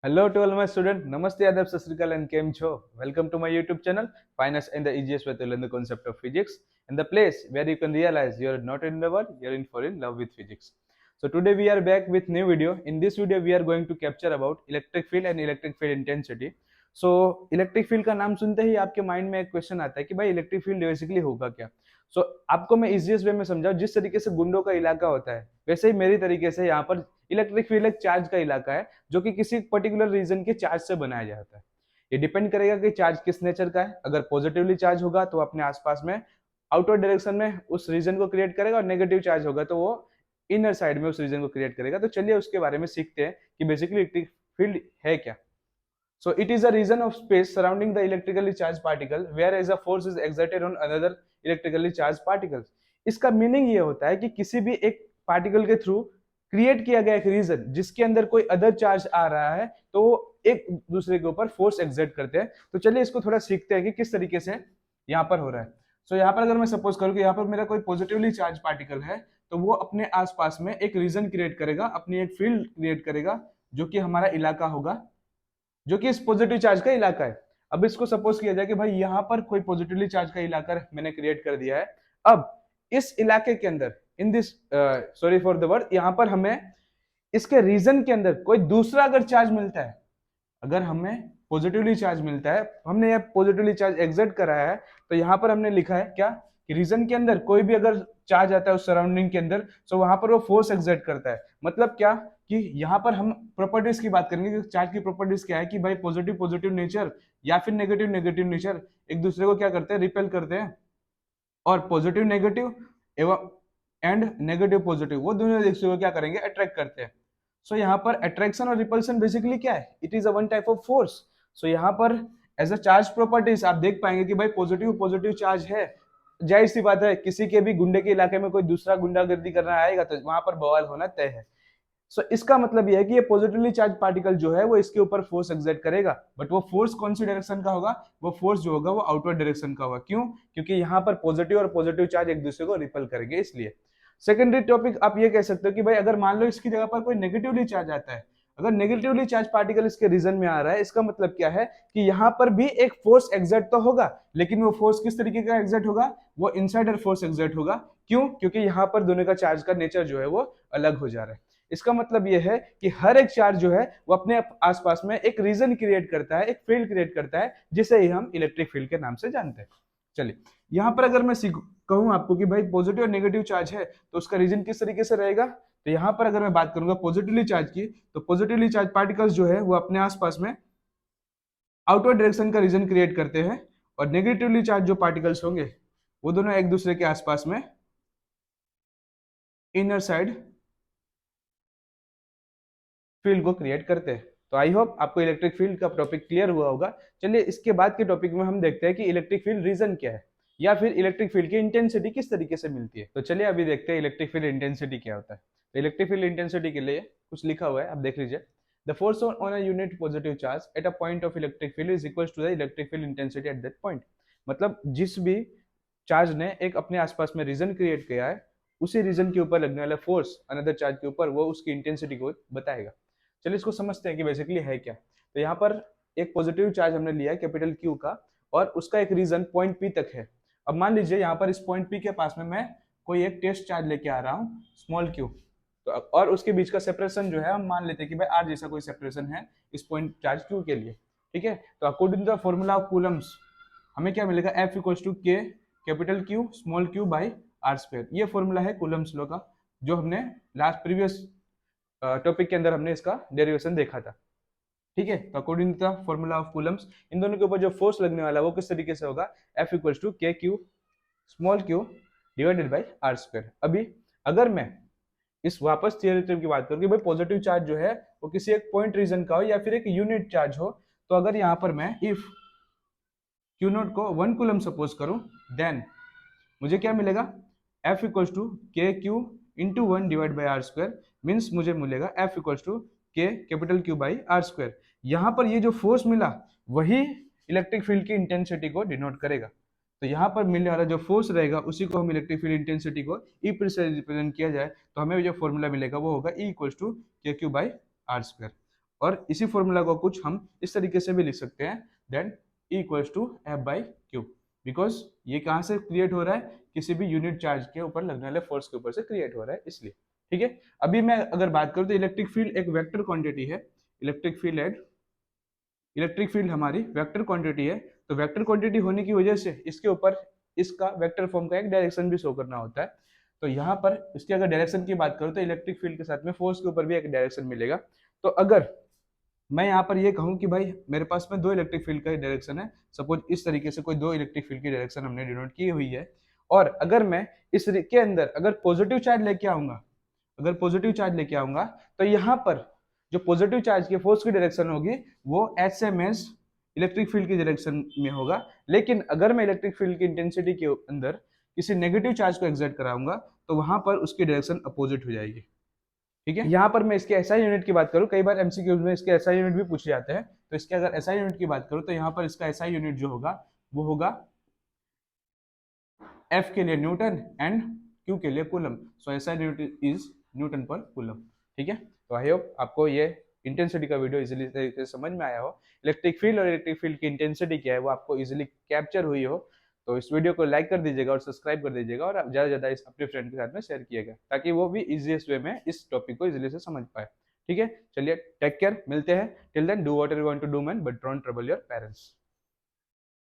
Hello to all my students. Namaste, Adab, Sat Sri Akal, and Kem Cho. Welcome to my YouTube channel, Finance and the easiest way to learn the concept of physics, and the place where you can realize you're not in the world, you're in for in love with physics. So today we are back with new video. In this video, we are going to capture about electric field and electric field intensity. So electric field का नाम सुनते ही आपके mind में एक question आता है कि भाई इलेक्ट्रिक फील्ड बेसिकली होगा क्या। आपको मैं इजीएस्ट वे में समझाऊं, जिस तरीके से गुंडों का इलाका होता है वैसे ही मेरी तरीके से यहाँ पर इलेक्ट्रिक फील्ड एक चार्ज का इलाका है जो कि किसी पर्टिकुलर रीजन के चार्ज से बनाया जाता है। ये डिपेंड करेगा कि चार्ज किस नेचर का है। अगर पॉजिटिवली चार्ज होगा तो अपने आसपास में आउटवर्ड डायरेक्शन में उस रीजन को क्रिएट करेगा, और नेगेटिव चार्ज होगा तो वो इनर साइड में उस रीजन को क्रिएट करेगा। तो चलिए उसके बारे में सीखते हैं कि बेसिकली इलेक्ट्रिक फील्ड है क्या। So it is a region of space surrounding the electrically charged particle whereas a force is exerted on another electrically charged particles. इसका मीनिंग ये होता है कि किसी भी एक पार्टिकल के थ्रू क्रिएट किया गया एक रीजन जिसके अंदर कोई अदर चार्ज आ रहा है तो वो एक दूसरे के ऊपर फोर्स एक्सर्ट करते हैं। तो चलिए इसको थोड़ा सीखते हैं कि किस तरीके से यहाँ पर हो रहा है। सो यहाँ पर अगर मैं सपोज करूँ कि यहाँ पर मेरा कोई पॉजिटिवली चार्ज पार्टिकल है तो वो अपने आसपास में एक रीजन क्रिएट करेगा, अपनी एक फील्ड क्रिएट करेगा जो कि हमारा इलाका होगा, जो कि इस पॉजिटिव चार्ज का इलाका है। अब इसको सपोज किया जाए कि भाई यहाँ पर कोई पॉजिटिवली चार्ज का इलाका मैंने क्रिएट कर दिया है। अब इस इलाके के अंदर in this sorry for the word, यहाँ पर हमें इसके रीजन के अंदर कोई दूसरा अगर चार्ज मिलता है, अगर हमें पॉजिटिवली चार्ज मिलता है, हमने यह पॉजिटिवली चार्ज एग्जर्ट कराया है, तो यहाँ पर हमने लिखा है क्या कि रीजन के अंदर कोई भी अगर चार्ज आता है उस सराउंडिंग के अंदर तो वहां पर वो फोर्स एक्सर्ट करता है। मतलब क्या कि यहाँ पर हम प्रॉपर्टीज की बात करेंगे कि चार्ज की प्रॉपर्टीज क्या है कि भाई पॉजिटिव पॉजिटिव नेचर या फिर नेगेटिव नेगेटिव नेचर एक दूसरे को क्या करते हैं, रिपेल करते हैं, और पॉजिटिव नेगेटिव एवं एंड नेगेटिव पॉजिटिव वो दोनों एक दूसरे को क्या करेंगे, अट्रैक्ट करते हैं। सो यहाँ पर अट्रैक्शन और रिपल्शन बेसिकली क्या है, it is a one type of force. So यहाँ पर एज अ चार्ज प्रॉपर्टीज आप देख पाएंगे कि भाई पॉजिटिव पॉजिटिव चार्ज है, जाहिर सी बात है किसी के भी गुंडे के इलाके में कोई दूसरा गुंडागर्दी करना आएगा तो वहां पर बवाल होना तय है। इसका मतलब यह है कि ये पॉजिटिवली चार्ज पार्टिकल जो है वो इसके ऊपर फोर्स एक्सर्ट करेगा, बट वो फोर्स कौन सी डायरेक्शन का होगा, वो फोर्स जो होगा वो आउटवर्ड डायरेक्शन का होगा। क्यों? क्योंकि यहाँ पर पॉजिटिव और पॉजिटिव चार्ज एक दूसरे को रिपल करेंगे। इसलिए सेकेंडरी टॉपिक आप ये कह सकते हो कि भाई अगर मान लो इसकी जगह पर कोई नेगेटिवली चार्ज आता है, अगर नेगेटिवली चार्ज पार्टिकल इसके रीजन में आ रहा है, इसका मतलब क्या है कि यहाँ पर भी एक फोर्स एक्सर्ट तो होगा, लेकिन वो फोर्स किस तरीके का एक्सर्ट होगा, वो इनसाइडर फोर्स एक्सर्ट होगा। क्यों? क्योंकि यहाँ पर दोनों का चार्ज का नेचर जो है वो अलग हो जा रहा है। इसका मतलब यह है कि हर एक चार्ज जो है वो अपने आसपास में एक रीजन क्रिएट करता है, एक फील्ड क्रिएट करता है, जिसे ही हम इलेक्ट्रिक फील्ड के नाम से जानते हैं। चलिए यहाँ पर अगर मैं कहूं आपको कि भाई पॉजिटिव और नेगेटिव चार्ज है तो उसका रीजन किस तरीके से रहेगा, तो यहाँ पर अगर मैं बात करूंगा पॉजिटिवली चार्ज की, तो पॉजिटिवली चार्ज पार्टिकल्स जो है वो अपने आसपास में आउटवर्ड डायरेक्शन का रीजन क्रिएट करते हैं, और नेगेटिवली चार्ज जो पार्टिकल्स होंगे वो दोनों एक दूसरे के आसपास में इनर साइड फील्ड को क्रिएट करते हैं। तो आई होप आपको इलेक्ट्रिक फील्ड का टॉपिक क्लियर हुआ होगा। चलिए इसके बाद के टॉपिक में हम देखते हैं कि इलेक्ट्रिक फील्ड रीजन क्या है, या फिर इलेक्ट्रिक फील्ड की इंटेंसिटी किस तरीके से मिलती है। तो चलिए अभी देखते हैं इलेक्ट्रिक फील्ड इंटेंसिटी क्या होता है। तो इलेक्ट्रिक फील्ड इंटेंसिटी के लिए कुछ लिखा हुआ है, आप देख लीजिए। The force on a unit positive charge at a point of electric field is equal to the electric field intensity at that point. मतलब जिस भी चार्ज ने एक अपने आसपास में रीजन क्रिएट किया है, उसी रीजन के ऊपर लगने वाला फोर्स अनदर चार्ज के ऊपर वो उसकी इंटेंसिटी को बताएगा। चलिए इसको समझते हैं कि बेसिकली है क्या। तो यहाँ पर एक पॉजिटिव चार्ज हमने लिया है कैपिटल क्यू का, और उसका एक रीजन पॉइंट पी तक है। अब मान लीजिए यहाँ पर इस पॉइंट पी के पास में मैं कोई एक टेस्ट चार्ज लेके आ रहा हूँ स्मॉल क्यू, तो और उसके बीच का सेपरेशन जो है हम मान लेते हैं कि भाई आर जैसा कोई सेपरेशन है इस पॉइंट चार्ज क्यू के लिए, ठीक है। तो according to the formula of Coulomb's हमें क्या मिलेगा, F equals to K capital Q small Q by R square. ये फॉर्मूला है कूलम्स लॉ का, जो हमने लास्ट प्रीवियस टॉपिक के अंदर हमने इसका डेरिवेशन देखा था, ठीक है। तो according to the formula of Coulomb's इन दोनों के ऊपर जो फोर्स लगने वाला है वो किस तरीके से होगा, F equals to K Q small Q divided by R square. अभी अगर मैं इस वापस थियोरेटिव की बात करूं कि भाई पॉजिटिव चार्ज जो है वो किसी एक पॉइंट रीजन का हो या फिर एक यूनिट चार्ज हो, तो अगर यहाँ पर मैं इफ क्यू नोट को 1 कूलम सपोज करूं, देन मुझे क्या मिलेगा, F equals to K Q into 1 divide by R square, means मुझे मिलेगा F equals to K capital Q by R square. यहाँ पर ये जो फोर्स मिला वही इलेक्ट्रिक फील्ड की इंटेंसिटी को डिनोट करेगा। तो यहाँ पर मिलने वाला जो फोर्स रहेगा उसी को हम इलेक्ट्रिक फील्ड इंटेंसिटी को ई से रिप्रेजेंट किया जाए तो हमें जो फॉर्मूला मिलेगा वो होगा E equals to K Q by R square. और इसी फॉर्मूला को कुछ हम इस तरीके से भी लिख सकते हैं, then E equals to F by Q, because ये कहाँ से क्रिएट हो रहा है, किसी भी यूनिट चार्ज के ऊपर लगने वाले फोर्स के ऊपर से क्रिएट हो रहा है, इसलिए। ठीक है, अभी मैं अगर बात करूँ तो इलेक्ट्रिक फील्ड एक वेक्टर क्वांटिटी है, इलेक्ट्रिक फील्ड हमारी वेक्टर क्वांटिटी है, तो वेक्टर क्वांटिटी होने की वजह से इसके ऊपर इसका वेक्टर फॉर्म का एक डायरेक्शन भी शो करना होता है। तो यहाँ पर इसकी अगर डायरेक्शन की बात करूँ तो इलेक्ट्रिक फील्ड के साथ में फोर्स के ऊपर भी एक डायरेक्शन मिलेगा। तो अगर मैं यहाँ पर ये कहूँ कि भाई मेरे पास में दो इलेक्ट्रिक फील्ड का डायरेक्शन है, सपोज इस तरीके से कोई दो इलेक्ट्रिक फील्ड की डायरेक्शन हमने डिनोट की हुई है, और अगर मैं इसके अंदर अगर पॉजिटिव चार्ज लेके आऊंगा, तो यहाँ पर जो पॉजिटिव चार्ज के फोर्स की डायरेक्शन होगी वो S M S electric field की डायरेक्शन में होगा। लेकिन अगर मैं इलेक्ट्रिक फील्ड की इंटेंसिटी के अंदर किसी नेगेटिव चार्ज को एक्सर्ट कराऊंगा तो वहां पर उसकी डायरेक्शन अपोजिट हो जाएगी। ठीक है, यहाँ पर मैं इसके एसआई यूनिट की बात करूँ, कई बार एमसीक्यूज में इसके एसआई यूनिट भी पूछे जाते हैं, तो इसके अगर एसआई यूनिट की बात करूँ तो यहाँ पर इसका एसआई यूनिट जो होगा वो होगा एफ के लिए न्यूटन एंड क्यू के लिए coulomb. So SI unit is Newton पर कूलम। ठीक है, तो आई होप आपको ये इंटेंसिटी का वीडियो इजीली तरीके से समझ में आया हो, इलेक्ट्रिक फील्ड और इलेक्ट्रिक फील्ड की इंटेंसिटी क्या है वो आपको इजीली कैप्चर हुई हो। तो इस वीडियो को लाइक कर दीजिएगा और सब्सक्राइब कर दीजिएगा, और ज़्यादा से ज़्यादा इस अपने फ्रेंड के साथ में शेयर किएगा ताकि वो भी इजीएस्ट वे में इस टॉपिक को इजीली से समझ पाए। ठीक है, चलिए टेक केयर, मिलते हैं, till then do what you want to do man, but don't trouble your parents.